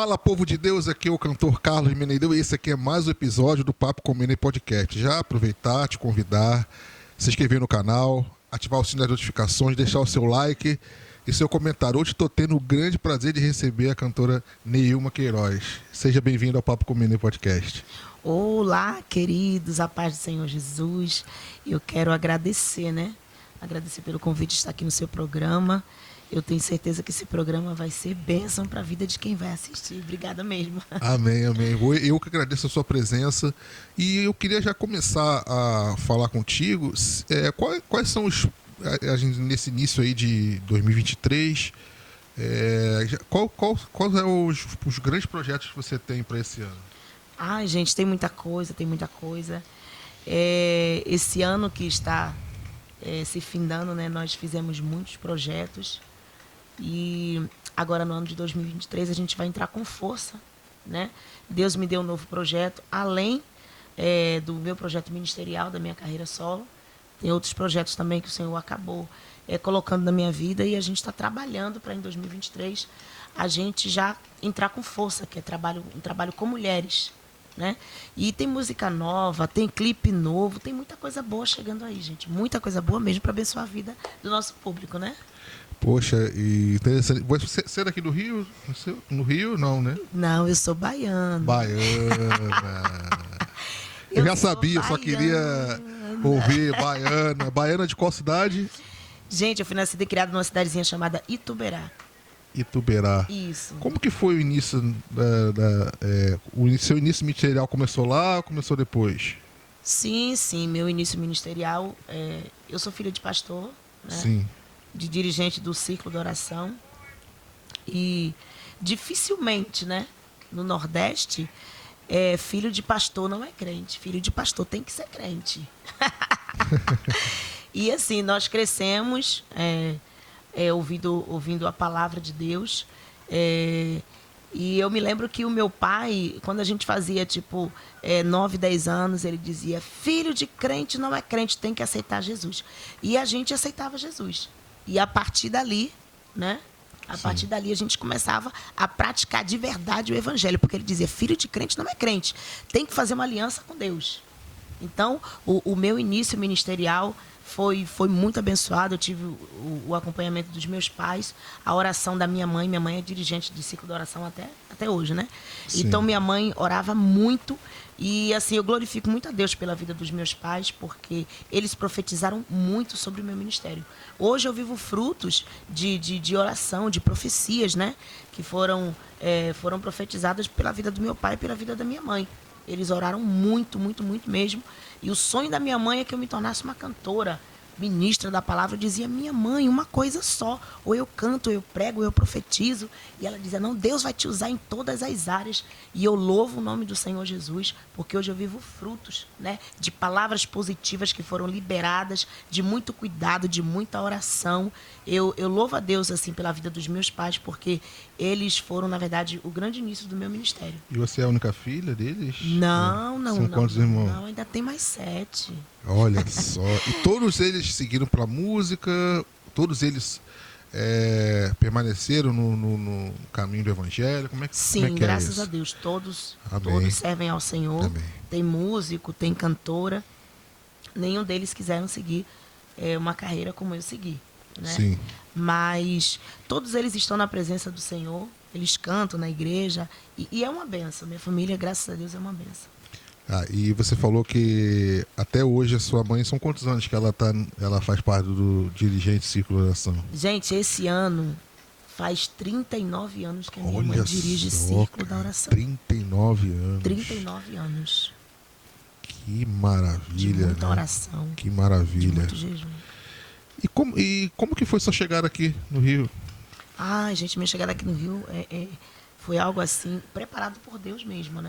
Fala, povo de Deus, aqui é o cantor Carlos Meneideu e esse aqui é mais um episódio do Papo com Menei Podcast. Já aproveitar, te convidar, se inscrever no canal, ativar o sininho das notificações, deixar o seu like e seu comentário. Hoje estou tendo o grande prazer de receber a cantora Neilma Queiroz. Seja bem-vindo ao Papo com Menei Podcast. Olá, queridos, a paz do Senhor Jesus. Eu quero agradecer, Agradecer pelo convite de estar aqui no seu programa. Eu tenho certeza que esse programa vai ser bênção para a vida de quem vai assistir. Obrigada mesmo. Amém, amém. Eu que agradeço a sua presença. E eu queria já começar a falar contigo. Quais são nesse início aí de 2023, quais são os grandes projetos que você tem para esse ano? Ai, gente, tem muita coisa. Esse ano que está se findando, nós fizemos muitos projetos. E agora, no ano de 2023, a gente vai entrar com força, Deus me deu um novo projeto, além do meu projeto ministerial, da minha carreira solo. Tem outros projetos também que o Senhor acabou colocando na minha vida, e a gente está trabalhando para, em 2023, a gente já entrar com força, que é um trabalho com mulheres, E tem música nova, tem clipe novo, tem muita coisa boa chegando aí, gente. Muita coisa boa mesmo para abençoar a vida do nosso público, Poxa, e interessante. Você é daqui do Rio? No Rio, não, né? Não, eu sou baiana. Baiana. eu já sabia, baiana. Só queria ouvir baiana. Baiana de qual cidade? Gente, eu fui nascida e criada numa cidadezinha chamada Ituberá. Ituberá. Isso. Como que foi o início seu início ministerial? Começou lá ou começou depois? Sim, meu início ministerial, eu sou filha de pastor, Sim. De dirigente do Círculo da Oração. E dificilmente, no Nordeste, filho de pastor não é crente. Filho de pastor tem que ser crente. E assim, nós crescemos ouvindo a palavra de Deus. E eu me lembro que o meu pai, quando a gente fazia 9, 10 anos, ele dizia: filho de crente não é crente, tem que aceitar Jesus. E a gente aceitava Jesus. E a partir dali, A partir dali a gente começava a praticar de verdade o evangelho, porque ele dizia: filho de crente não é crente, tem que fazer uma aliança com Deus. Então, o meu início ministerial foi muito abençoado. Eu tive o acompanhamento dos meus pais, a oração da minha mãe. Minha mãe é dirigente de ciclo de oração até hoje, Sim. Então, minha mãe orava muito. E, assim, eu glorifico muito a Deus pela vida dos meus pais, porque eles profetizaram muito sobre o meu ministério. Hoje eu vivo frutos de oração, de profecias, que foram profetizadas pela vida do meu pai e pela vida da minha mãe. Eles oraram muito, muito, muito mesmo. E o sonho da minha mãe é que eu me tornasse uma cantora, ministra da palavra. Eu dizia: minha mãe, uma coisa só. Ou eu canto, ou eu prego, ou eu profetizo. E ela dizia: não, Deus vai te usar em todas as áreas. E eu louvo o nome do Senhor Jesus, porque hoje eu vivo frutos, de palavras positivas que foram liberadas, de muito cuidado, de muita oração. Eu louvo a Deus, assim, pela vida dos meus pais, porque eles foram, na verdade, o grande início do meu ministério. E você é a única filha deles? Não. São quantos irmãos? Não, ainda tem mais 7. Olha só. E todos eles seguiram para a música? Todos eles permaneceram no caminho do evangelho? Como é que Sim, é graças isso? a Deus. Todos servem ao Senhor. Amém. Tem músico, tem cantora. Nenhum deles quiseram seguir uma carreira como eu segui, Sim. Mas todos eles estão na presença do Senhor. Eles cantam na igreja. E é uma benção. Minha família, graças a Deus, é uma benção. E você falou que até hoje a sua mãe, são quantos anos que ela faz parte do dirigente Círculo de Oração? Gente, esse ano faz 39 anos que a minha Olha mãe dirige só, Círculo da Oração. 39 anos. 39 anos. Que maravilha. De muita oração. Que maravilha. De muito jejum. E como que foi sua chegada aqui no Rio? Gente, minha chegada aqui no Rio foi algo assim, preparado por Deus mesmo,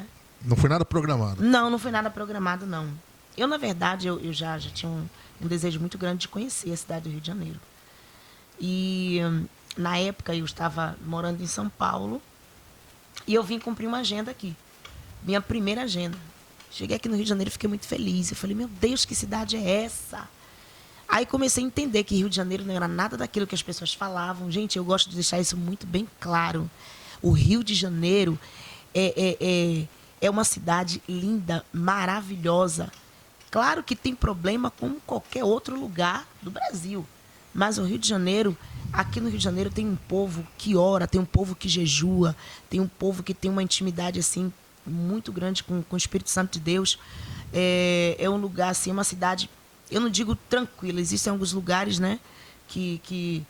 Não foi nada programado? Não foi nada programado, não. Eu, na verdade, eu já tinha um desejo muito grande de conhecer a cidade do Rio de Janeiro. E, na época, eu estava morando em São Paulo e eu vim cumprir uma agenda aqui. Minha primeira agenda. Cheguei aqui no Rio de Janeiro e fiquei muito feliz. Eu falei: meu Deus, que cidade é essa? Aí comecei a entender que Rio de Janeiro não era nada daquilo que as pessoas falavam. Gente, eu gosto de deixar isso muito bem claro. O Rio de Janeiro é uma cidade linda, maravilhosa. Claro que tem problema como qualquer outro lugar do Brasil. Mas o Rio de Janeiro, aqui no Rio de Janeiro tem um povo que ora, tem um povo que jejua, tem um povo que tem uma intimidade assim muito grande com o Espírito Santo de Deus. É um lugar, assim, uma cidade, eu não digo tranquila, existem alguns lugares, né, que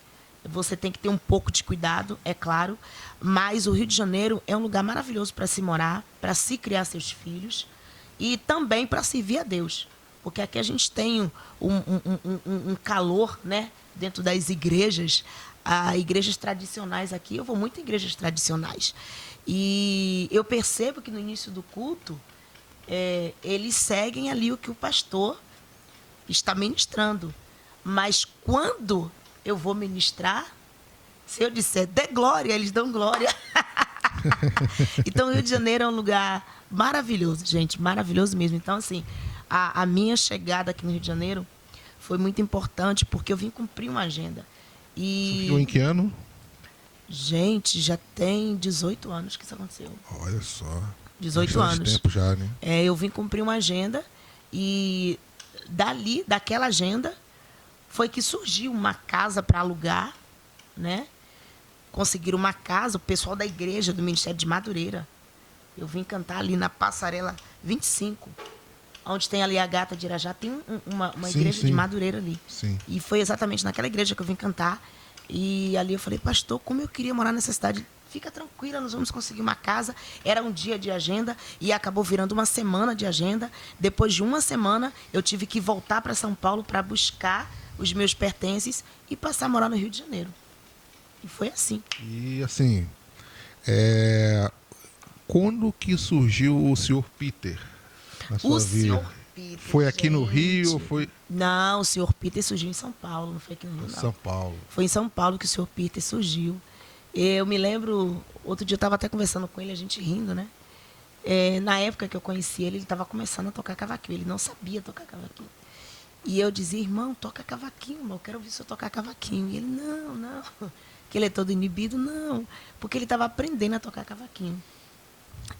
você tem que ter um pouco de cuidado, é claro, mas o Rio de Janeiro é um lugar maravilhoso para se morar, para se criar seus filhos e também para servir a Deus. Porque aqui a gente tem um calor, né, dentro das igrejas, igrejas tradicionais aqui. Eu vou muito em igrejas tradicionais. E eu percebo que no início do culto, eles seguem ali o que o pastor está ministrando. Mas quando eu vou ministrar, se eu disser dê glória, eles dão glória. Então, o Rio de Janeiro é um lugar maravilhoso, gente, maravilhoso mesmo. Então, assim, a minha chegada aqui no Rio de Janeiro foi muito importante porque eu vim cumprir uma agenda. Surgiu em que ano? Gente, já tem 18 anos que isso aconteceu. Olha só. 18 bastante anos. tempo já, né? Eu vim cumprir uma agenda e daquela agenda, foi que surgiu uma casa para alugar, né? Conseguiram uma casa, o pessoal da igreja, do Ministério de Madureira. Eu vim cantar ali na Passarela 25, onde tem ali a Gata de Irajá, tem uma Sim, igreja sim. de Madureira ali. Sim. E foi exatamente naquela igreja que eu vim cantar. E ali eu falei, pastor, como eu queria morar nessa cidade. Fica tranquila, nós vamos conseguir uma casa. Era um dia de agenda e acabou virando uma semana de agenda. Depois de uma semana, eu tive que voltar para São Paulo para buscar os meus pertences e passar a morar no Rio de Janeiro. E foi assim. E assim, quando que surgiu o Sr. Peter na sua vida? Sr. Peter, Foi aqui no Rio ou foi Não, o Sr. Peter surgiu em São Paulo, não foi aqui no Rio, não. São Paulo? Foi em São Paulo que o Sr. Peter surgiu. Eu me lembro, outro dia eu estava até conversando com ele, a gente rindo, né? Na época que eu conheci ele, ele estava começando a tocar cavaquinho. Ele não sabia tocar cavaquinho. E eu dizia, irmão, toca cavaquinho, irmão, eu quero ouvir o senhor tocar cavaquinho. E ele, não, que ele é todo inibido, não, porque ele estava aprendendo a tocar cavaquinho.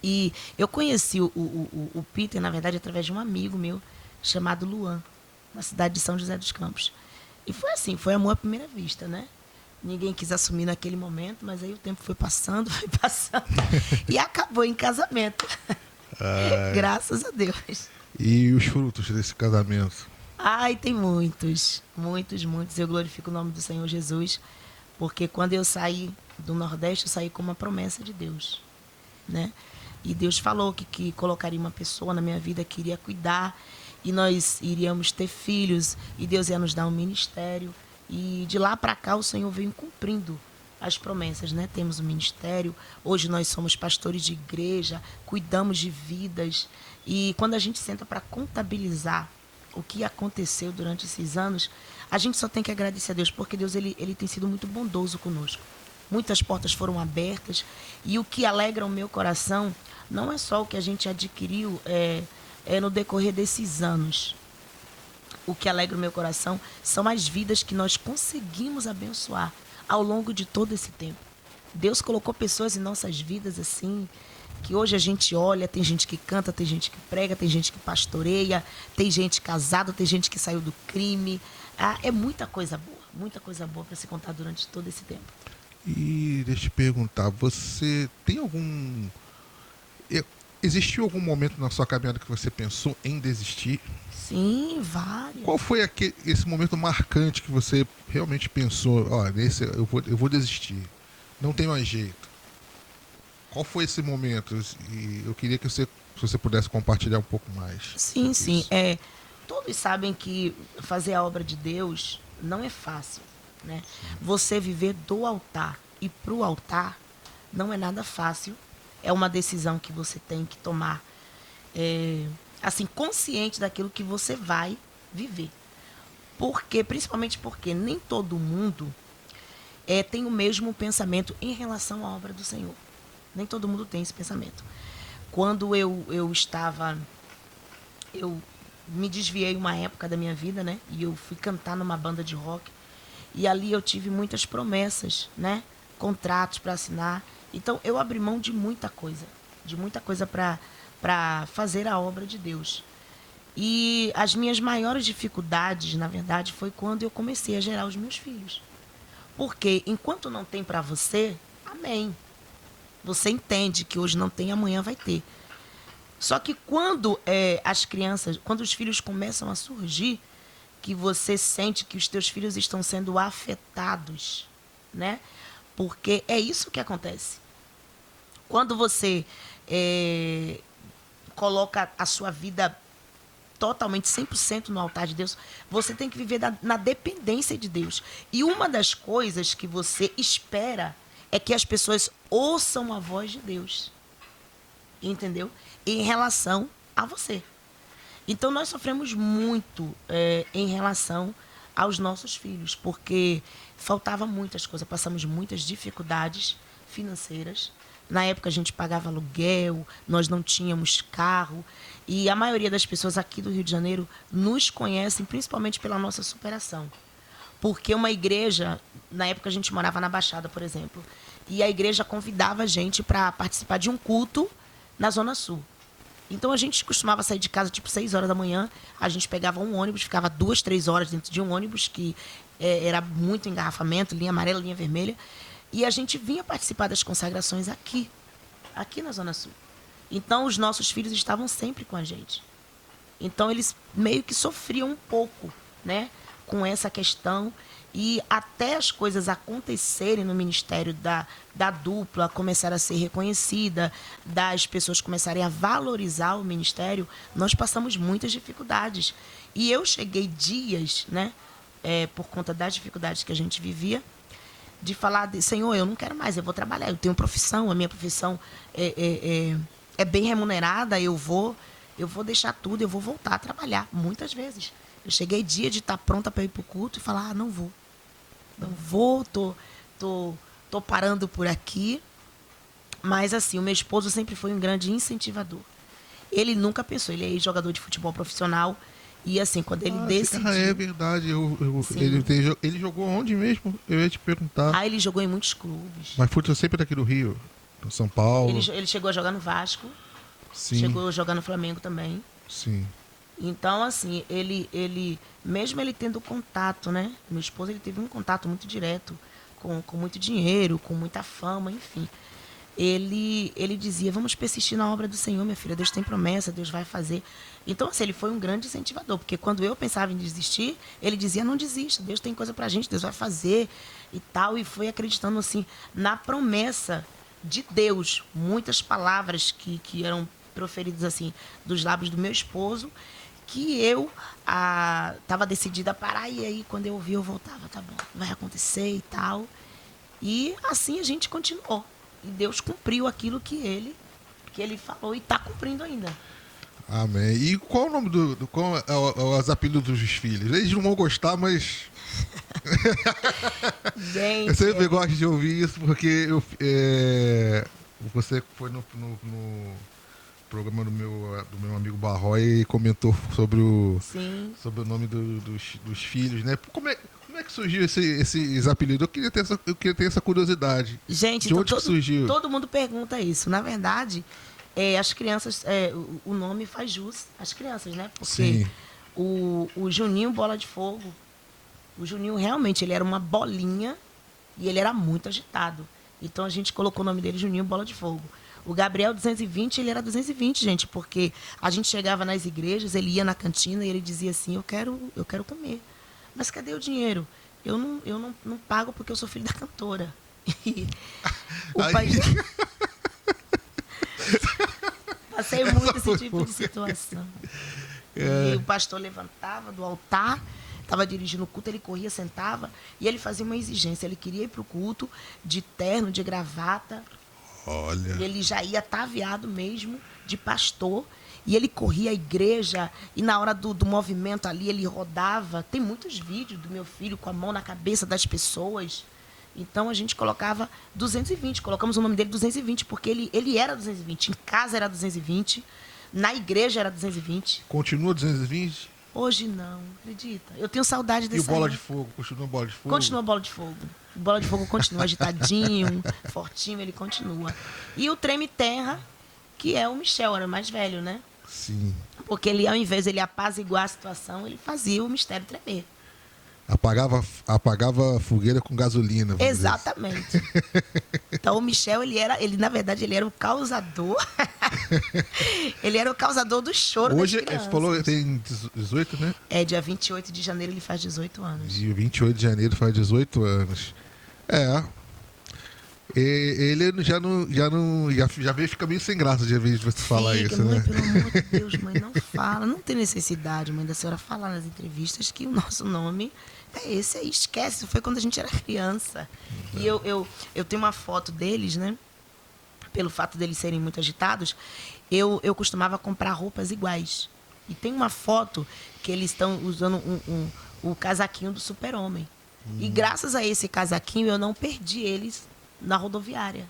E eu conheci o Peter, na verdade, através de um amigo meu, chamado Luan, na cidade de São José dos Campos. E foi assim, foi amor à primeira vista, né? Ninguém quis assumir naquele momento, mas aí o tempo foi passando, e acabou em casamento. Graças a Deus. E os frutos desse casamento? Ai, tem muitos, muitos, muitos. Eu glorifico o nome do Senhor Jesus, porque quando eu saí do Nordeste, eu saí com uma promessa de Deus, né? E Deus falou que colocaria uma pessoa na minha vida que iria cuidar, e nós iríamos ter filhos, e Deus ia nos dar um ministério. E de lá para cá o Senhor veio cumprindo as promessas, né? Temos um ministério, hoje nós somos pastores de igreja, cuidamos de vidas. E quando a gente senta para contabilizar o que aconteceu durante esses anos, a gente só tem que agradecer a Deus, porque Deus ele tem sido muito bondoso conosco. Muitas portas foram abertas, e o que alegra o meu coração não é só o que a gente adquiriu no decorrer desses anos. O que alegra o meu coração são as vidas que nós conseguimos abençoar ao longo de todo esse tempo. Deus colocou pessoas em nossas vidas assim, que hoje a gente olha, tem gente que canta, tem gente que prega, tem gente que pastoreia, tem gente casada, tem gente que saiu do crime. É muita coisa boa para se contar durante todo esse tempo. E deixa eu te perguntar, você tem existiu algum momento na sua caminhada que você pensou em desistir? Sim, vários. Qual foi esse momento marcante que você realmente pensou, nesse eu vou desistir, não tem mais jeito? Qual foi esse momento? E eu queria que se você pudesse compartilhar um pouco mais. Sim. Todos sabem que fazer a obra de Deus não é fácil, né? Você viver do altar e para o altar não é nada fácil. É uma decisão que você tem que tomar, assim, consciente daquilo que você vai viver. Principalmente porque nem todo mundo tem o mesmo pensamento em relação à obra do Senhor. Nem todo mundo tem esse pensamento. Quando eu me desviei uma época da minha vida, né? E eu fui cantar numa banda de rock. E ali eu tive muitas promessas, né? Contratos para assinar. Então, eu abri mão de muita coisa para fazer a obra de Deus. E as minhas maiores dificuldades, na verdade, foi quando eu comecei a gerar os meus filhos. Porque enquanto não tem para você, amém. Você entende que hoje não tem, amanhã vai ter. Só que quando quando os filhos começam a surgir, que você sente que os teus filhos estão sendo afetados, né? Porque é isso que acontece. Quando você coloca a sua vida totalmente, 100% no altar de Deus, você tem que viver na dependência de Deus. E uma das coisas que você espera é que as pessoas ouçam a voz de Deus. Entendeu? Em relação a você. Então, nós sofremos muito em relação aos nossos filhos, porque faltava muitas coisas, passamos muitas dificuldades financeiras. Na época, a gente pagava aluguel, nós não tínhamos carro. E a maioria das pessoas aqui do Rio de Janeiro nos conhecem principalmente pela nossa superação. Porque uma igreja, na época a gente morava na Baixada, por exemplo, e a igreja convidava a gente para participar de um culto na Zona Sul. Então a gente costumava sair de casa tipo 6 horas da manhã, a gente pegava um ônibus, ficava 2, 3 horas dentro de um ônibus, que era muito engarrafamento, linha amarela, linha vermelha, e a gente vinha participar das consagrações aqui na Zona Sul. Então os nossos filhos estavam sempre com a gente. Então eles meio que sofriam um pouco, né, com essa questão. E até as coisas acontecerem no ministério da dupla, começar a ser reconhecida, das pessoas começarem a valorizar o ministério, nós passamos muitas dificuldades. E eu cheguei dias, né, por conta das dificuldades que a gente vivia, de falar, Senhor, eu não quero mais, eu vou trabalhar, eu tenho profissão, a minha profissão é bem remunerada, eu vou deixar tudo, eu vou voltar a trabalhar, muitas vezes. Eu cheguei dia de estar pronta para ir para o culto e falar, não vou. Não vou, tô parando por aqui. Mas, assim, o meu esposo sempre foi um grande incentivador. Ele nunca pensou, ele é ex-jogador de futebol profissional. E, assim, quando ele decidiu... É verdade, ele jogou onde mesmo? Eu ia te perguntar. Ele jogou em muitos clubes. Mas futebol sempre daqui do Rio, do São Paulo. Ele chegou a jogar no Vasco. Sim. Chegou a jogar no Flamengo também. Sim. Então, assim, ele mesmo ele tendo contato, né? Meu esposo, ele teve um contato muito direto com muito dinheiro, com muita fama, enfim. Ele dizia, vamos persistir na obra do Senhor, minha filha. Deus tem promessa, Deus vai fazer. Então, assim, ele foi um grande incentivador. Porque quando eu pensava em desistir, ele dizia, não desista. Deus tem coisa pra gente, Deus vai fazer e tal. E foi acreditando, assim, na promessa de Deus. Muitas palavras que eram proferidas, assim, dos lábios do meu esposo, que eu estava decidida a parar, e aí quando eu ouvi eu voltava, tá bom, vai acontecer e tal. E assim a gente continuou. E Deus cumpriu aquilo que ele falou e está cumprindo ainda. Amém. E qual o nome qual é os apelidos dos filhos? Eles não vão gostar, mas... Gente, eu sempre gosto de ouvir isso, porque você foi no programa do meu amigo Barroy e comentou sobre o nome dos filhos, né? Como é que surgiu esses apelidos? Eu queria ter essa curiosidade. Gente, de onde que surgiu? Todo mundo pergunta isso. Na verdade, as crianças, o nome faz jus às crianças, né? Porque Sim. O Juninho Bola de Fogo, o Juninho realmente ele era uma bolinha e ele era muito agitado. Então a gente colocou o nome dele Juninho Bola de Fogo. O Gabriel 220, ele era 220, gente, porque a gente chegava nas igrejas, ele ia na cantina e ele dizia assim, eu quero comer. Mas cadê o dinheiro? Eu não pago porque eu sou filho da cantora. E passei muito esse tipo de situação. E o pastor levantava do altar, estava dirigindo o culto, ele corria, sentava, e ele fazia uma exigência. Ele queria ir para o culto de terno, de gravata. Olha. Ele já ia ataviado mesmo, de pastor, e ele corria a igreja, e na hora do movimento ali, ele rodava. Tem muitos vídeos do meu filho com a mão na cabeça das pessoas. Então, a gente colocava 220, colocamos o nome dele 220, porque ele era 220, em casa era 220, na igreja era 220. Continua 220? Hoje não, acredita? Eu tenho saudade E desse o Bola de Fogo? Continua Bola de Fogo? Continua Bola de Fogo. O Bola de Fogo continua agitadinho, fortinho, ele continua. E o Treme Terra, que é o Michel, era mais velho, né? Sim. Porque ele, ao invés de ele apaziguar a situação, ele fazia o mistério tremer. Apagava a fogueira com gasolina. Vamos dizer assim. Exatamente. Então o Michel, ele na verdade, ele era o causador. Ele era o causador do choro Hoje, das crianças. você falou, tem 18, né? É, dia 28 de janeiro ele faz 18 anos. Dia 28 de janeiro faz 18 anos. Ele já veio fica meio sem graça de vez de você falar Fica, isso, mãe, né? pelo amor de Deus, mãe, não fala. Não tem necessidade, mãe, da senhora falar nas entrevistas que o nosso nome é esse aí. Esquece, isso foi quando a gente era criança. E eu tenho uma foto deles, né? Pelo fato deles serem muito agitados, eu costumava comprar roupas iguais. E tem uma foto que eles estão usando o casaquinho do Super-Homem. E graças a esse casaquinho, eu não perdi eles na rodoviária.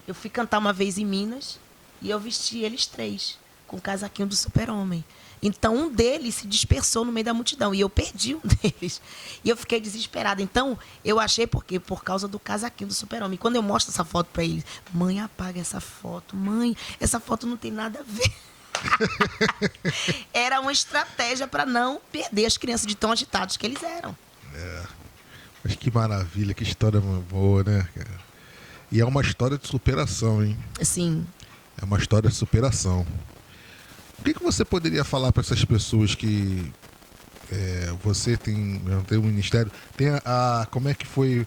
Eu fui cantar uma vez em Minas e eu vesti eles 3 com o casaquinho do Super-Homem. Então, um deles se dispersou no meio da multidão e eu perdi um deles. E eu fiquei desesperada. Então, eu achei por quê? Por causa do casaquinho do Super-Homem. Quando eu mostro essa foto para eles, mãe, apaga essa foto. Mãe, essa foto não tem nada a ver. Era uma estratégia para não perder as crianças de tão agitados que eles eram. Mas que maravilha, que história boa, né, cara? E é uma história de superação, hein? Sim. É uma história de superação. O que você poderia falar para essas pessoas que você tem um ministério? Como é que foi?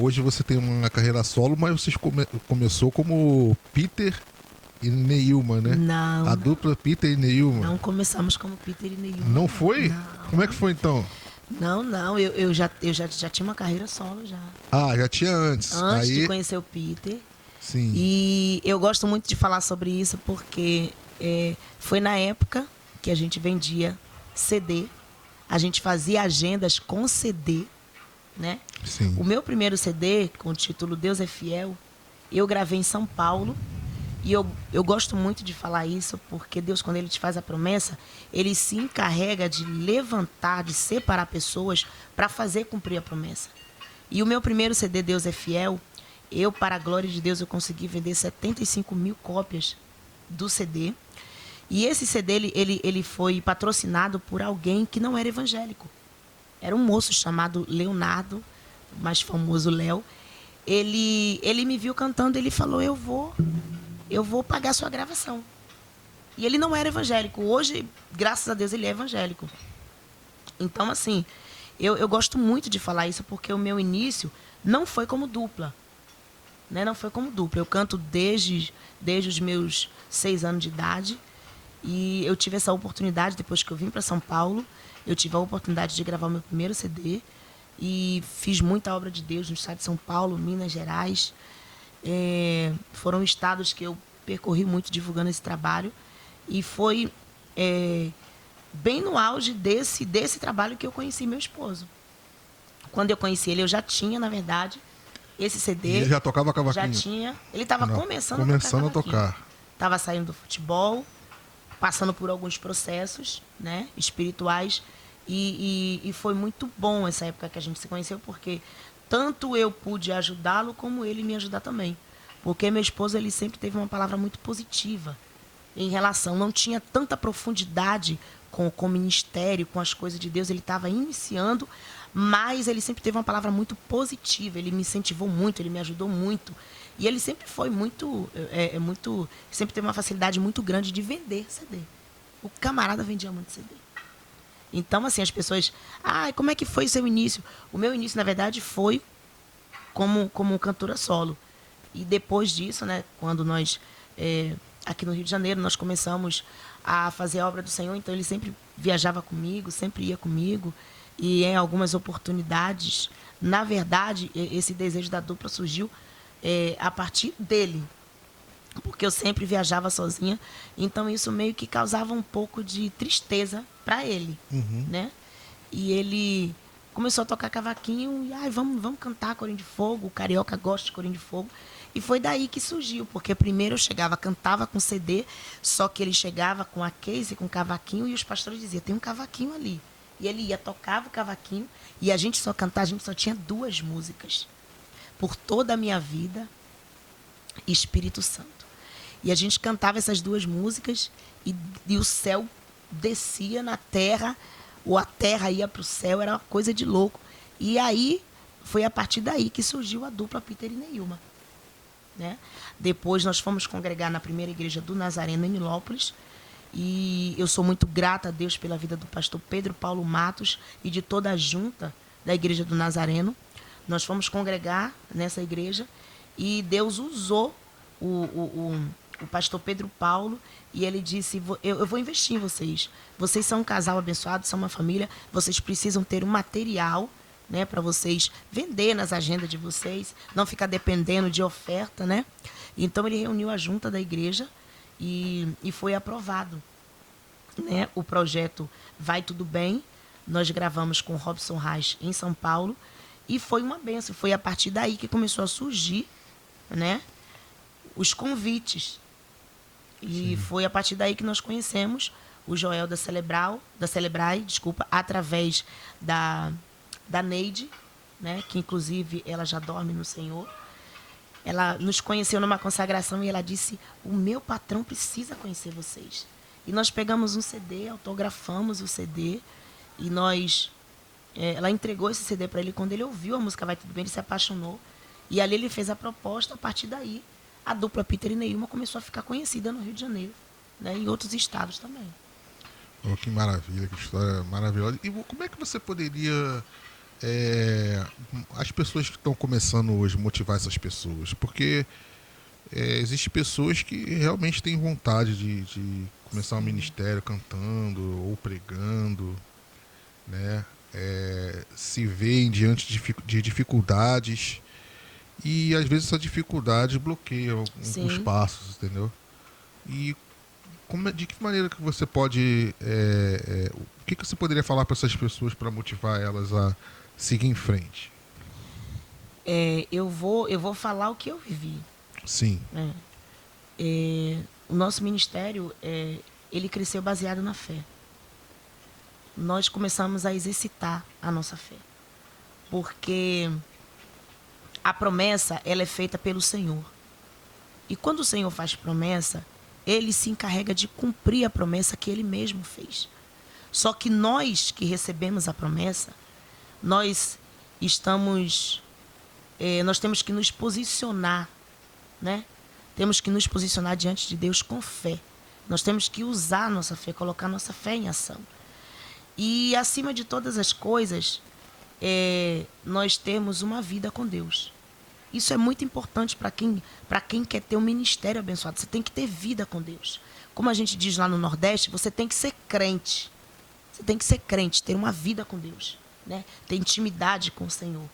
Hoje você tem uma carreira solo, mas você começou como Peter e Neilma, né? Não. A dupla Peter e Neilma. Não começamos como Peter e Neilma. Não foi? Não. Como é que foi então? Não, eu já tinha uma carreira solo já. Ah, já tinha antes. Antes Aí, de conhecer o Peter. sim. E eu gosto muito de falar sobre isso porque foi na época que a gente vendia CD. A gente fazia agendas com CD, né? Sim. O meu primeiro CD, com o título Deus é Fiel, eu gravei em São Paulo. E eu gosto muito de falar isso porque Deus, quando Ele te faz a promessa, Ele se encarrega de levantar, de separar pessoas para fazer cumprir a promessa. E o meu primeiro CD, Deus é Fiel, para a glória de Deus, eu consegui vender 75 mil cópias do CD. E esse CD, ele foi patrocinado por alguém que não era evangélico. Era um moço chamado Leonardo, mais famoso Léo. Ele me viu cantando, ele falou, eu vou pagar sua gravação. E ele não era evangélico. Hoje, graças a Deus, ele é evangélico. Então, assim, eu gosto muito de falar isso porque o meu início não foi como dupla. Né? Não foi como dupla. Eu canto desde os meus 6 anos de idade. E eu tive essa oportunidade, depois que eu vim para São Paulo, eu tive a oportunidade de gravar o meu primeiro CD. E fiz muita obra de Deus no estado de São Paulo, Minas Gerais. Foram estados que eu percorri muito divulgando esse trabalho e foi bem no auge desse trabalho que eu conheci meu esposo. Quando eu conheci ele, eu já tinha, na verdade, esse CD. E ele já tocava cavaquinho? Já tinha. Ele estava começando a tocar. Estava saindo do futebol, passando por alguns processos, né, espirituais e foi muito bom essa época que a gente se conheceu porque tanto eu pude ajudá-lo, como ele me ajudar também. Porque meu esposo, ele sempre teve uma palavra muito positiva em relação. Não tinha tanta profundidade com o ministério, com as coisas de Deus. Ele estava iniciando, mas ele sempre teve uma palavra muito positiva. Ele me incentivou muito, ele me ajudou muito. E ele sempre foi sempre teve uma facilidade muito grande de vender CD. O camarada vendia muito CD. Então, assim, as pessoas... como é que foi o seu início? O meu início, na verdade, foi como cantora solo. E depois disso, né, quando nós, aqui no Rio de Janeiro, nós começamos a fazer a obra do Senhor, então ele sempre viajava comigo, sempre ia comigo. E em algumas oportunidades, na verdade, esse desejo da dupla surgiu a partir dele. Porque eu sempre viajava sozinha, então isso meio que causava um pouco de tristeza para ele, né? E ele começou a tocar cavaquinho e vamos cantar Corinho de Fogo, o carioca gosta de Corinho de Fogo. E foi daí que surgiu, porque primeiro eu chegava, cantava com CD, só que ele chegava com a case, com o cavaquinho, e os pastores diziam, tem um cavaquinho ali. E ele ia, tocava o cavaquinho, e a gente só cantava, a gente só tinha 2 músicas. Por toda a minha vida, Espírito Santo. E a gente cantava essas 2 músicas, e o céu descia na terra, ou a terra ia para o céu, era uma coisa de louco. E aí, foi a partir daí que surgiu a dupla Peter e Neilma. Né? Depois nós fomos congregar na primeira igreja do Nazareno, em Nilópolis, e eu sou muito grata a Deus pela vida do pastor Pedro Paulo Matos e de toda a junta da igreja do Nazareno. Nós fomos congregar nessa igreja e Deus usou o pastor Pedro Paulo, e ele disse, eu vou investir em vocês. Vocês são um casal abençoado, são uma família, vocês precisam ter um material, né, para vocês vender nas agendas de vocês, não ficar dependendo de oferta, né? Então ele reuniu a junta da igreja e foi aprovado, né? O projeto Vai Tudo Bem. Nós gravamos com Robson Reis em São Paulo e foi uma bênção. Foi a partir daí que começou a surgir, né, os convites. E foi a partir daí que nós conhecemos o Joel da Celebrai, através da Neide, né, que inclusive ela já dorme no Senhor. Ela nos conheceu numa consagração e ela disse, o meu patrão precisa conhecer vocês. E nós pegamos um CD, autografamos o CD, e ela entregou esse CD para ele. Quando ele ouviu a música Vai Tudo Bem, ele se apaixonou. E ali ele fez a proposta. A partir daí, a dupla Peter e Neilma começou a ficar conhecida no Rio de Janeiro, né, e em outros estados também. Oh, que maravilha, que história maravilhosa. E como é que você poderia... as pessoas que estão começando hoje, motivar essas pessoas? Porque existem pessoas que realmente têm vontade de começar um ministério cantando ou pregando, né? Se veem diante de dificuldades, e às vezes essa dificuldade bloqueia alguns passos, entendeu? E de que maneira que você pode... o que você poderia falar para essas pessoas para motivar elas a seguir em frente? Eu vou falar o que eu vivi. Sim. O nosso ministério, ele cresceu baseado na fé. Nós começamos a exercitar a nossa fé. Porque a promessa, ela é feita pelo Senhor. E quando o Senhor faz promessa, Ele se encarrega de cumprir a promessa que Ele mesmo fez. Só que nós que recebemos a promessa, nós temos que nos posicionar, né? Temos que nos posicionar diante de Deus com fé. Nós temos que usar a nossa fé, colocar a nossa fé em ação. E, acima de todas as coisas, nós temos uma vida com Deus. Isso é muito importante para quem quer ter um ministério abençoado. Você tem que ter vida com Deus. Como a gente diz lá no Nordeste, você tem que ser crente. Você tem que ser crente, ter uma vida com Deus, né? Ter intimidade com o Senhor.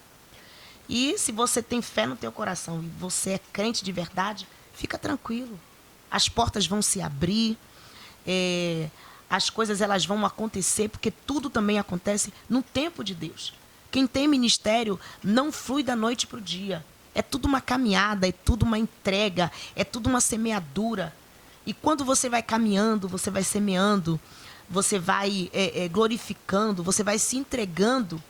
E se você tem fé no teu coração e você é crente de verdade, fica tranquilo. As portas vão se abrir, as coisas elas vão acontecer, porque tudo também acontece no tempo de Deus. Quem tem ministério não flui da noite para o dia. É tudo uma caminhada, é tudo uma entrega, é tudo uma semeadura. E quando você vai caminhando, você vai semeando, você vai glorificando, você vai se entregando.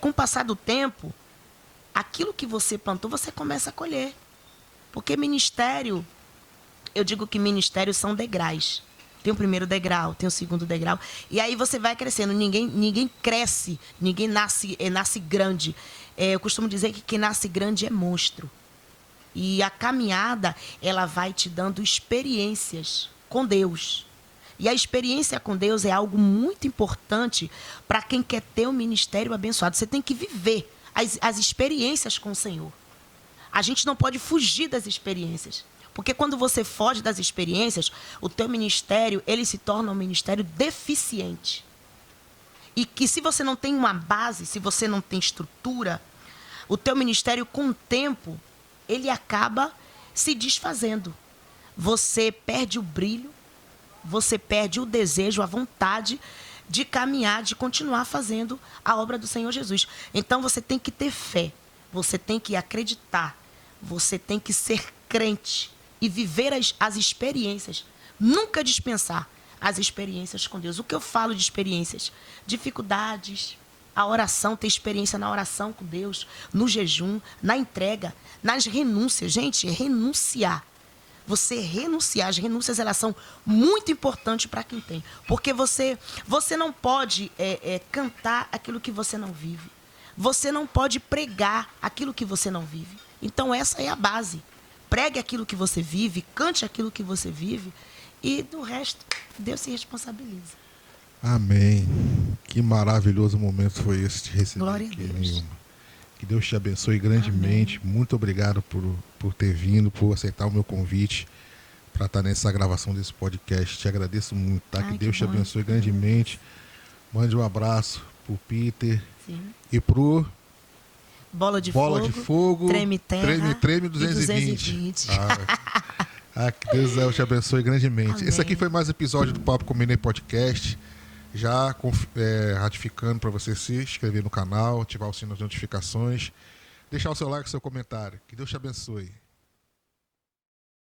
Com o passar do tempo, aquilo que você plantou, você começa a colher. Porque ministério, eu digo que ministérios são degraus. Tem o primeiro degrau, tem o segundo degrau. E aí você vai crescendo. Ninguém cresce, ninguém nasce grande. Eu costumo dizer que quem nasce grande é monstro. E a caminhada, ela vai te dando experiências com Deus. E a experiência com Deus é algo muito importante para quem quer ter um ministério abençoado. Você tem que viver as experiências com o Senhor. A gente não pode fugir das experiências. Porque quando você foge das experiências, o teu ministério, ele se torna um ministério deficiente. E que se você não tem uma base, se você não tem estrutura, o teu ministério, com o tempo, ele acaba se desfazendo. Você perde o brilho, você perde o desejo, a vontade de caminhar, de continuar fazendo a obra do Senhor Jesus. Então você tem que ter fé. Você tem que acreditar. Você tem que ser crente e viver as experiências. Nunca dispensar as experiências com Deus. O que eu falo de experiências? Dificuldades, a oração, ter experiência na oração com Deus, no jejum, na entrega, nas renúncias. Gente, renunciar. Você renunciar. As renúncias, elas são muito importantes para quem tem. Porque você não pode cantar aquilo que você não vive. Você não pode pregar aquilo que você não vive. Então, essa é a base. Pregue aquilo que você vive, cante aquilo que você vive, e do resto, Deus se responsabiliza. Amém. Que maravilhoso momento foi esse de receber. Glória a Deus. Nilma. Que Deus te abençoe grandemente. Amém. Muito obrigado por ter vindo, por aceitar o meu convite para estar nessa gravação desse podcast. Te agradeço muito, tá? Ai, que Deus te abençoe bom. grandemente. Mande um abraço pro Peter. Sim. E pro Bola de Fogo, Treme Terra, Treme 220. Que Deus te abençoe grandemente. Amém. Esse aqui foi mais um episódio do Papo com Nenê Podcast. Já ratificando para você se inscrever no canal, ativar o sino de notificações, deixar o seu like e seu comentário. Que Deus te abençoe.